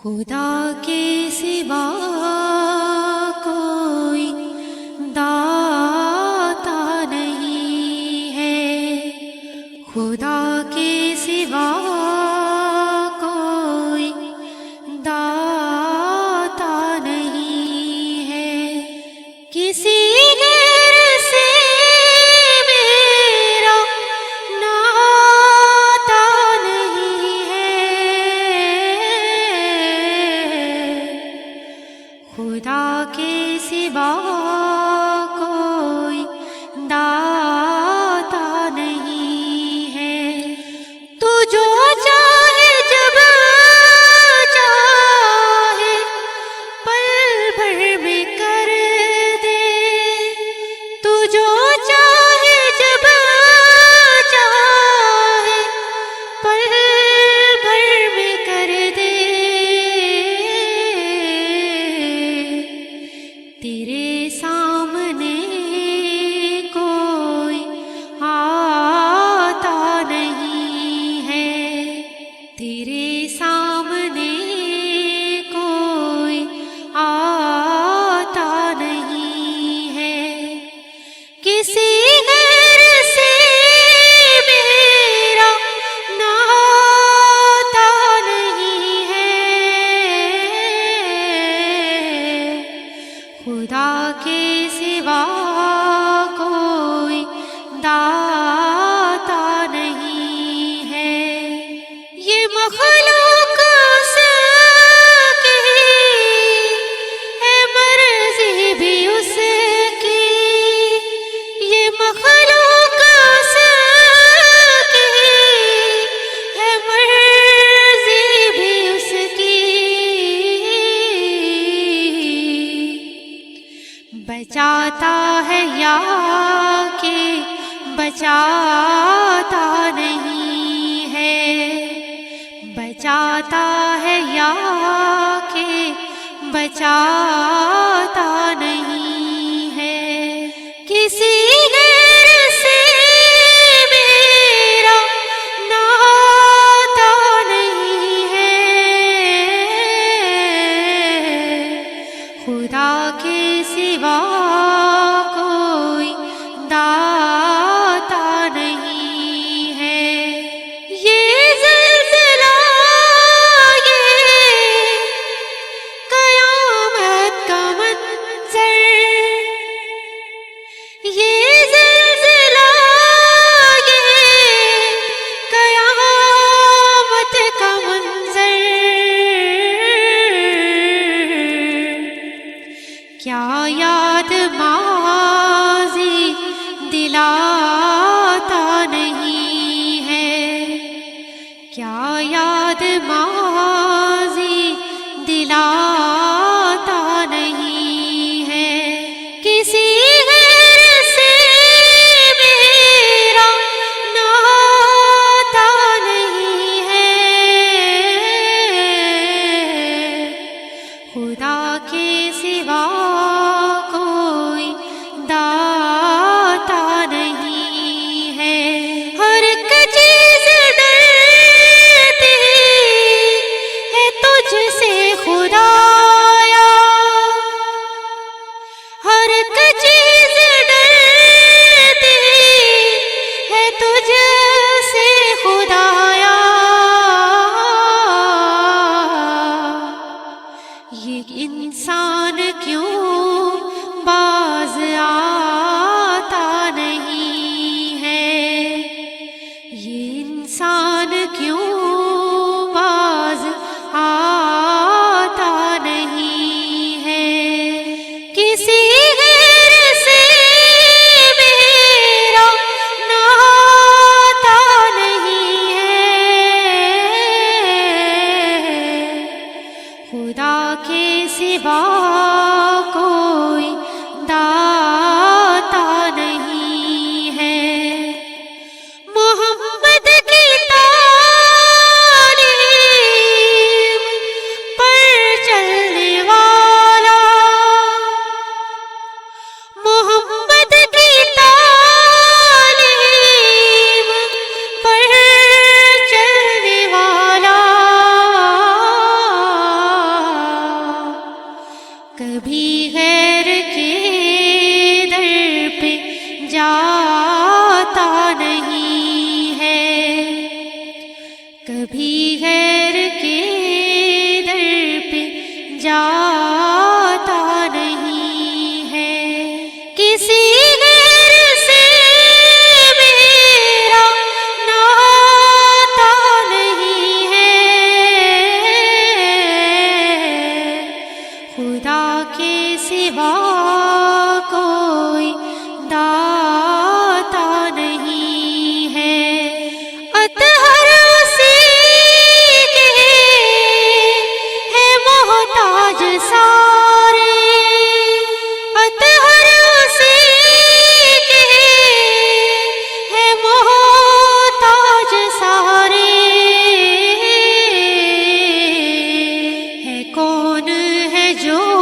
خدا کے سوا کوئی داتا نہیں ہے، خدا کے سوا کوئی داتا نہیں ہے، کسی غیر سے میرا ناتا نہیں ہے، خدا کے سوا کوئی داتا نہیں ہے، تو جو چاہے جب چاہے پل بھر میں کر دے، تو جو چاہے جب چاہے پل بھر میں کر دے، تیرے سامنے کوئی آتا نہیں ہے، تیرے سامنے کوئی آتا نہیں ہے، کسی غیر سے میرا ناتا نہیں ہے، خدا کے سوا کوئی داتا نہیں ہے، یہ مخلوق اس کی ہے، مرضی بھی اس کی، یہ مخلوق اس کی ہے، مرضی بھی اس کی، بچاتا ہے یا کہ بچاتا نہیں ہے، بچاتا ہے یا کہ بچاتا نہیں ہے، کسی غیر سے میرا ناتا نہیں ہے، خدا کے سوا کوئی داتا نہیں ہے، یہ زلزلہ یہ قیامت کا منظر، یہ زلزلہ یہ قیامت کا منظر، کیا یاد ماضی دلاتا نہیں ہے، کیا یاد ماضی دلاتا نہیں ہے، کسی غیر سے میرا ناتا نہیں ہے، خدا کے سوا کوئی داتا نہیں ہے، ہر ایک چیز ڈرتی ہے تجھ سے خدایا، ہر ایک چیز ڈرتی ہے تجھ سے خدایا، یہ انسان کیوں باز آتا نہیں ہے، یہ انسان کیوں باز آتا نہیں ہے، کسی غیر سے میرا ناتا نہیں ہے، خدا کے سوا کوئی داتا نہیں ہے، محمد کی تعلیم پر چلنے والا، محمد کی تعلیم پر چلنے والا، جو